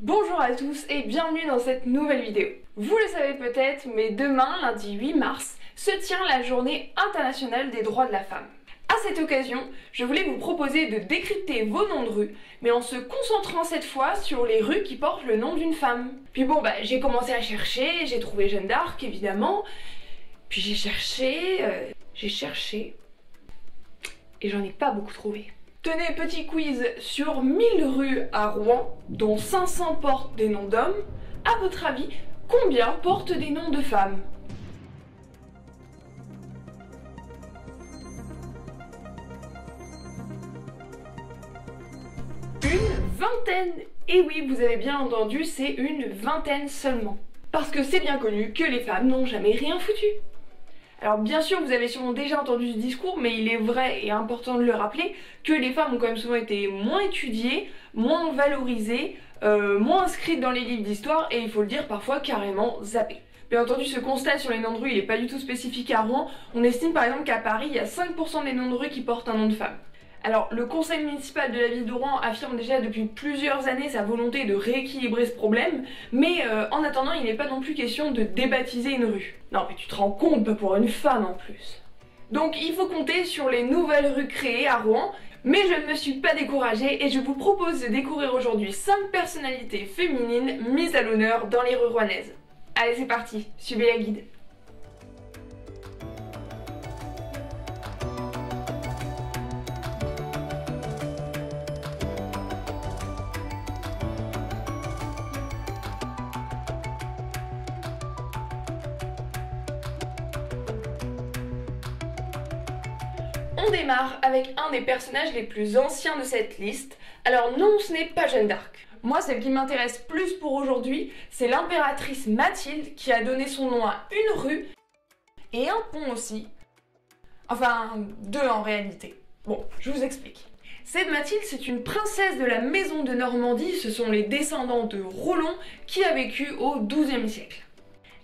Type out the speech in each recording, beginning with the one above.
Bonjour à tous et bienvenue dans cette nouvelle vidéo. Vous le savez peut-être, mais demain, lundi 8 mars, se tient la journée internationale des droits de la femme. À cette occasion, je voulais vous proposer de décrypter vos noms de rues, mais en se concentrant cette fois sur les rues qui portent le nom d'une femme. Puis bon, j'ai commencé à chercher, j'ai trouvé Jeanne d'Arc évidemment, puis j'ai cherché, et j'en ai pas beaucoup trouvé. Tenez, petit quiz sur 1000 rues à Rouen, dont 500 portent des noms d'hommes. À votre avis, combien portent des noms de femmes? Une vingtaine! Et oui, vous avez bien entendu, c'est une vingtaine seulement. Parce que c'est bien connu que les femmes n'ont jamais rien foutu. Alors bien sûr, vous avez sûrement déjà entendu ce discours, mais il est vrai et important de le rappeler que les femmes ont quand même souvent été moins étudiées, moins valorisées, moins inscrites dans les livres d'histoire et il faut le dire parfois carrément zappées. Bien entendu, ce constat sur les noms de rue, il n'est pas du tout spécifique à Rouen. On estime par exemple qu'à Paris, il y a 5% des noms de rue qui portent un nom de femme. Alors, le conseil municipal de la ville de Rouen affirme déjà depuis plusieurs années sa volonté de rééquilibrer ce problème, mais en attendant, il n'est pas non plus question de débaptiser une rue. Non, mais tu te rends compte, pas pour une femme en plus. Donc, il faut compter sur les nouvelles rues créées à Rouen, mais je ne me suis pas découragée et je vous propose de découvrir aujourd'hui 5 personnalités féminines mises à l'honneur dans les rues rouennaises. Allez, c'est parti, suivez la guide. On démarre avec un des personnages les plus anciens de cette liste. Alors non, ce n'est pas Jeanne d'Arc. Moi, celle qui m'intéresse plus pour aujourd'hui, c'est l'impératrice Mathilde qui a donné son nom à une rue et un pont aussi. Enfin, deux en réalité. Bon, je vous explique. Cette Mathilde, c'est une princesse de la maison de Normandie, ce sont les descendants de Rollon qui a vécu au XIIe siècle.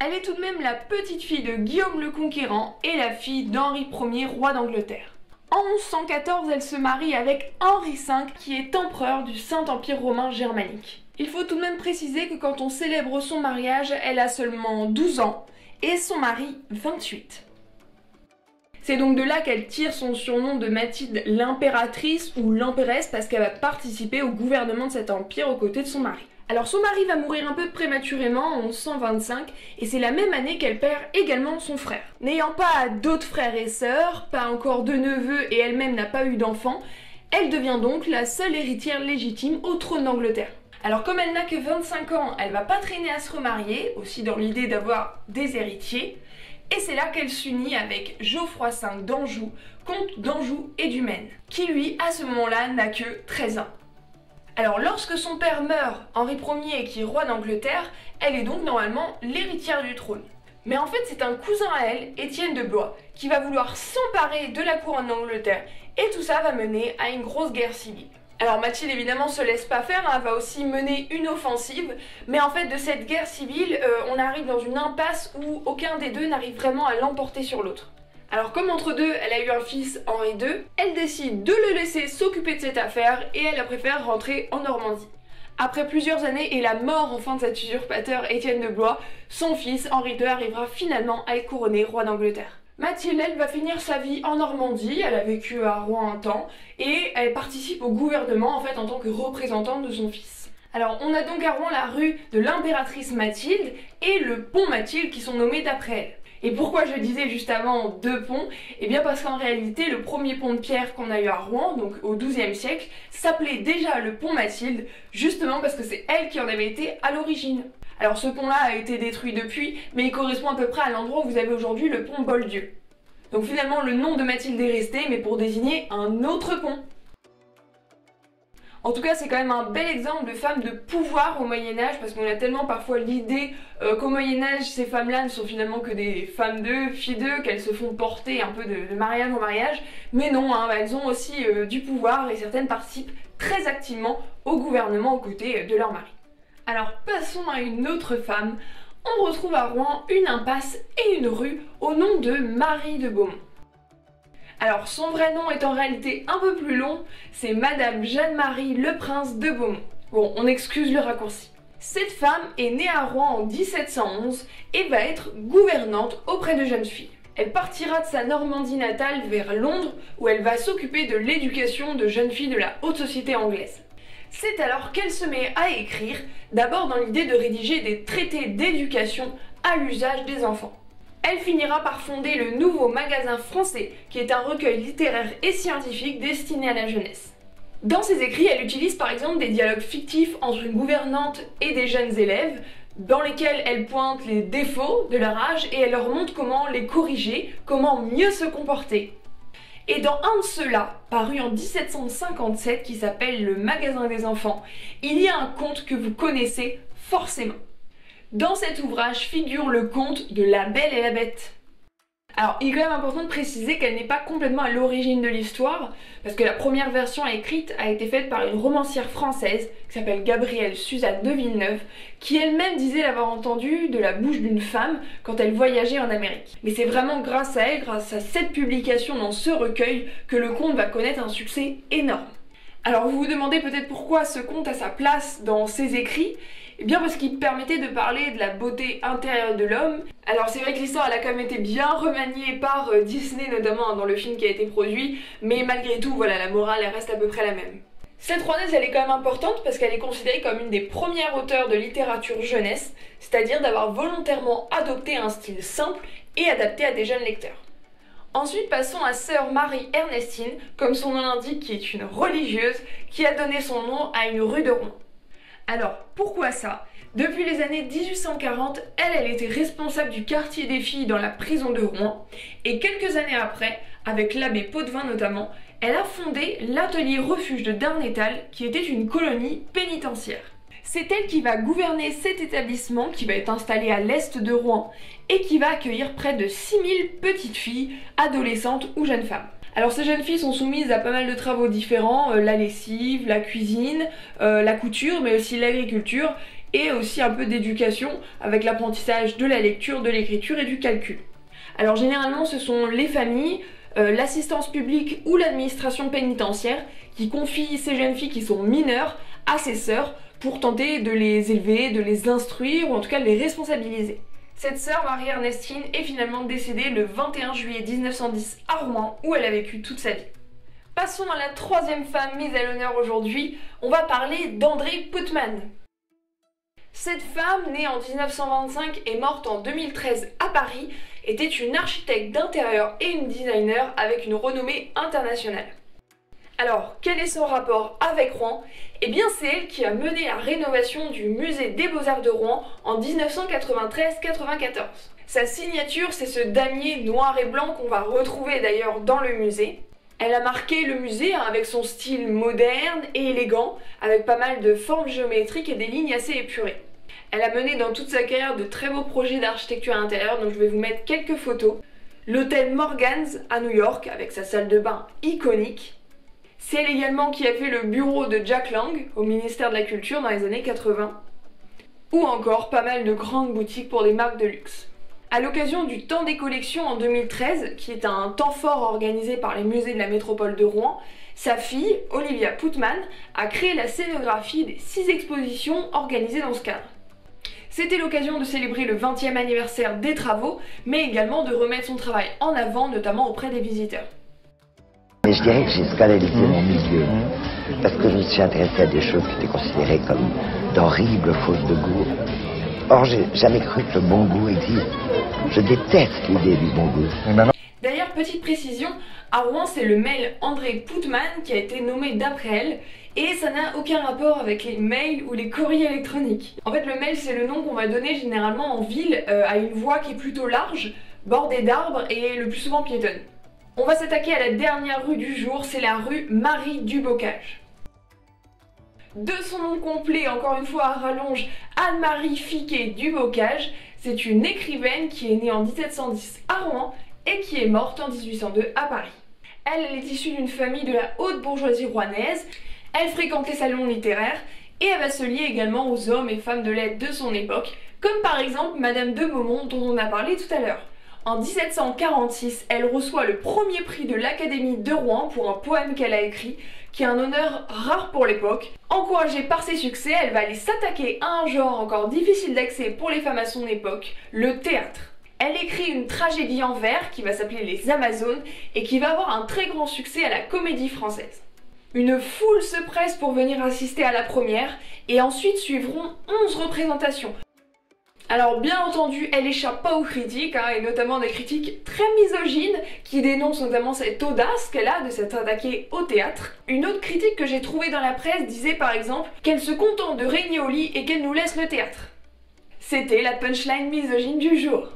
Elle est tout de même la petite fille de Guillaume le Conquérant et la fille d'Henri Ier, roi d'Angleterre. En 1114, elle se marie avec Henri V, qui est empereur du Saint-Empire romain germanique. Il faut tout de même préciser que quand on célèbre son mariage, elle a seulement 12 ans et son mari 28. C'est donc de là qu'elle tire son surnom de Mathilde l'impératrice ou l'empéresse parce qu'elle va participer au gouvernement de cet empire aux côtés de son mari. Alors son mari va mourir un peu prématurément en 1125 et c'est la même année qu'elle perd également son frère. N'ayant pas d'autres frères et sœurs, pas encore de neveux et elle-même n'a pas eu d'enfants, elle devient donc la seule héritière légitime au trône d'Angleterre. Alors comme elle n'a que 25 ans, elle va pas traîner à se remarier, aussi dans l'idée d'avoir des héritiers, et c'est là qu'elle s'unit avec Geoffroy V d'Anjou, comte d'Anjou et du Maine, qui lui, à ce moment-là, n'a que 13 ans. Alors lorsque son père meurt, Henri Ier qui est roi d'Angleterre, elle est donc normalement l'héritière du trône. Mais en fait c'est un cousin à elle, Étienne de Blois, qui va vouloir s'emparer de la couronne d'Angleterre et tout ça va mener à une grosse guerre civile. Alors Mathilde évidemment se laisse pas faire, elle va aussi mener une offensive, mais en fait de cette guerre civile, on arrive dans une impasse où aucun des deux n'arrive vraiment à l'emporter sur l'autre. Alors comme entre deux, elle a eu un fils, Henri II, elle décide de le laisser s'occuper de cette affaire et elle préfère rentrer en Normandie. Après plusieurs années et la mort enfin de cet usurpateur Étienne de Blois, son fils, Henri II, arrivera finalement à être couronné roi d'Angleterre. Mathilde, elle, va finir sa vie en Normandie, elle a vécu à Rouen un temps, et elle participe au gouvernement en fait en tant que représentante de son fils. Alors on a donc à Rouen la rue de l'impératrice Mathilde et le pont Mathilde qui sont nommés d'après elle. Et pourquoi je disais juste avant deux ponts? Eh bien parce qu'en réalité le premier pont de pierre qu'on a eu à Rouen, donc au XIIe siècle, s'appelait déjà le pont Mathilde, justement parce que c'est elle qui en avait été à l'origine. Alors ce pont-là a été détruit depuis, mais il correspond à peu près à l'endroit où vous avez aujourd'hui le pont Boldieu. Donc finalement le nom de Mathilde est resté, mais pour désigner un autre pont. En tout cas, c'est quand même un bel exemple de femme de pouvoir au Moyen-Âge, parce qu'on a tellement parfois l'idée qu'au Moyen-Âge, ces femmes-là ne sont finalement que des femmes d'eux, filles d'eux, qu'elles se font porter un peu de mariage en mariage. Mais non, hein, elles ont aussi du pouvoir et certaines participent très activement au gouvernement aux côtés de leur mari. Alors passons à une autre femme. On retrouve à Rouen une impasse et une rue au nom de Marie de Beaumont. Alors son vrai nom est en réalité un peu plus long, c'est Madame Jeanne-Marie Le Prince de Beaumont. Bon, on excuse le raccourci. Cette femme est née à Rouen en 1711 et va être gouvernante auprès de jeunes filles. Elle partira de sa Normandie natale vers Londres où elle va s'occuper de l'éducation de jeunes filles de la haute société anglaise. C'est alors qu'elle se met à écrire, d'abord dans l'idée de rédiger des traités d'éducation à l'usage des enfants. Elle finira par fonder le Nouveau Magasin Français, qui est un recueil littéraire et scientifique destiné à la jeunesse. Dans ses écrits, elle utilise par exemple des dialogues fictifs entre une gouvernante et des jeunes élèves, dans lesquels elle pointe les défauts de leur âge et elle leur montre comment les corriger, comment mieux se comporter. Et dans un de ceux-là, paru en 1757, qui s'appelle Le Magasin des enfants, il y a un conte que vous connaissez forcément. Dans cet ouvrage figure le conte de La Belle et la Bête. Alors, il est quand même important de préciser qu'elle n'est pas complètement à l'origine de l'histoire, parce que la première version écrite a été faite par une romancière française qui s'appelle Gabrielle Suzanne de Villeneuve, qui elle-même disait l'avoir entendue de la bouche d'une femme quand elle voyageait en Amérique. Mais c'est vraiment grâce à elle, grâce à cette publication dans ce recueil, que le conte va connaître un succès énorme. Alors vous vous demandez peut-être pourquoi ce conte a sa place dans ses écrits. Eh bien parce qu'il permettait de parler de la beauté intérieure de l'homme. Alors c'est vrai que l'histoire elle a quand même été bien remaniée par Disney notamment dans le film qui a été produit, mais malgré tout voilà, la morale elle reste à peu près la même. Cette rouennaise elle est quand même importante parce qu'elle est considérée comme une des premières auteurs de littérature jeunesse, c'est-à-dire d'avoir volontairement adopté un style simple et adapté à des jeunes lecteurs. Ensuite, passons à sœur Marie-Ernestine, comme son nom l'indique, qui est une religieuse, qui a donné son nom à une rue de Rouen. Alors, pourquoi ça? Depuis les années 1840, elle était responsable du quartier des filles dans la prison de Rouen, et quelques années après, avec l'abbé Potvin notamment, elle a fondé l'atelier refuge de Darnétal, qui était une colonie pénitentiaire. C'est elle qui va gouverner cet établissement qui va être installé à l'est de Rouen et qui va accueillir près de 6000 petites filles, adolescentes ou jeunes femmes. Alors ces jeunes filles sont soumises à pas mal de travaux différents, la lessive, la cuisine, la couture, mais aussi l'agriculture et aussi un peu d'éducation avec l'apprentissage de la lecture, de l'écriture et du calcul. Alors généralement ce sont les familles, l'assistance publique ou l'administration pénitentiaire qui confient ces jeunes filles qui sont mineures à ces sœurs pour tenter de les élever, de les instruire ou en tout cas de les responsabiliser. Cette sœur Marie-Ernestine est finalement décédée le 21 juillet 1910 à Rouen où elle a vécu toute sa vie. Passons à la troisième femme mise à l'honneur aujourd'hui, on va parler d'Andrée Putman. Cette femme, née en 1925 et morte en 2013 à Paris, était une architecte d'intérieur et une designer avec une renommée internationale. Alors, quel est son rapport avec Rouen? Eh bien, c'est elle qui a mené la rénovation du musée des Beaux-Arts de Rouen en 1993-94. Sa signature, c'est ce damier noir et blanc qu'on va retrouver d'ailleurs dans le musée. Elle a marqué le musée avec son style moderne et élégant, avec pas mal de formes géométriques et des lignes assez épurées. Elle a mené dans toute sa carrière de très beaux projets d'architecture intérieure, donc je vais vous mettre quelques photos. L'hôtel Morgans à New York, avec sa salle de bain iconique. C'est elle également qui a fait le bureau de Jack Lang au ministère de la Culture dans les années 80. Ou encore pas mal de grandes boutiques pour des marques de luxe. À l'occasion du Temps des collections en 2013, qui est un temps fort organisé par les musées de la métropole de Rouen, sa fille, Olivia Putman, a créé la scénographie des 6 expositions organisées dans ce cadre. C'était l'occasion de célébrer le 20e anniversaire des travaux, mais également de remettre son travail en avant, notamment auprès des visiteurs. Mais je dirais que j'ai scandalisé mon milieu, parce que je me suis intéressé à des choses qui étaient considérées comme d'horribles fautes de goût. Or, j'ai jamais cru que le bon goût existe. Je déteste l'idée du bon goût. D'ailleurs, petite précision, à Rouen, c'est le mail Andrée Putman qui a été nommé d'après elle, et ça n'a aucun rapport avec les mails ou les courriers électroniques. En fait, le mail, c'est le nom qu'on va donner généralement en ville à une voie qui est plutôt large, bordée d'arbres et le plus souvent piétonne. On va s'attaquer à la dernière rue du jour, c'est la rue Marie Dubocage. De son nom complet, encore une fois à rallonge, Anne-Marie Fiquet Dubocage, c'est une écrivaine qui est née en 1710 à Rouen et qui est morte en 1802 à Paris. Elle est issue d'une famille de la haute bourgeoisie rouennaise, elle fréquente les salons littéraires et elle va se lier également aux hommes et femmes de lettres de son époque, comme par exemple Madame de Beaumont dont on a parlé tout à l'heure. En 1746, elle reçoit le premier prix de l'Académie de Rouen pour un poème qu'elle a écrit, qui est un honneur rare pour l'époque. Encouragée par ses succès, elle va aller s'attaquer à un genre encore difficile d'accès pour les femmes à son époque, le théâtre. Elle écrit une tragédie en vers qui va s'appeler Les Amazones et qui va avoir un très grand succès à la Comédie Française. Une foule se presse pour venir assister à la première et ensuite suivront 11 représentations. Alors bien entendu, elle échappe pas aux critiques, et notamment des critiques très misogynes qui dénoncent notamment cette audace qu'elle a de s'être attaquée au théâtre. Une autre critique que j'ai trouvée dans la presse disait par exemple qu'elle se contente de régner au lit et qu'elle nous laisse le théâtre. C'était la punchline misogyne du jour.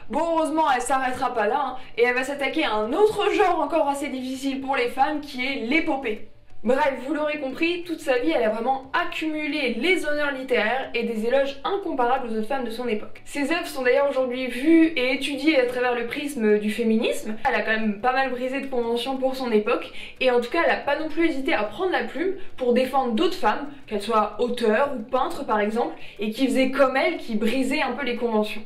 Bon, heureusement, elle s'arrêtera pas là, et elle va s'attaquer à un autre genre encore assez difficile pour les femmes qui est l'épopée. Bref, vous l'aurez compris, toute sa vie, elle a vraiment accumulé les honneurs littéraires et des éloges incomparables aux autres femmes de son époque. Ses œuvres sont d'ailleurs aujourd'hui vues et étudiées à travers le prisme du féminisme. Elle a quand même pas mal brisé de conventions pour son époque, et en tout cas, elle a pas non plus hésité à prendre la plume pour défendre d'autres femmes, qu'elles soient auteurs ou peintres par exemple, et qui faisaient comme elle, qui brisaient un peu les conventions.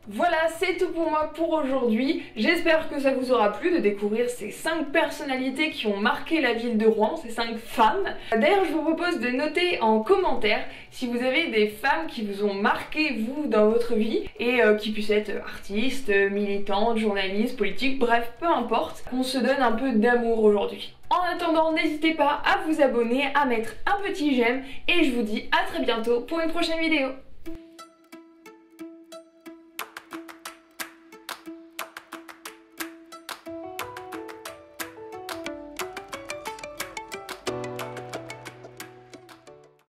Voilà, c'est tout pour moi pour aujourd'hui. J'espère que ça vous aura plu de découvrir ces 5 personnalités qui ont marqué la ville de Rouen, ces 5 femmes. D'ailleurs, je vous propose de noter en commentaire si vous avez des femmes qui vous ont marqué, vous, dans votre vie, et qui puissent être artistes, militantes, journalistes, politiques, bref, peu importe, qu'on se donne un peu d'amour aujourd'hui. En attendant, n'hésitez pas à vous abonner, à mettre un petit j'aime, et je vous dis à très bientôt pour une prochaine vidéo.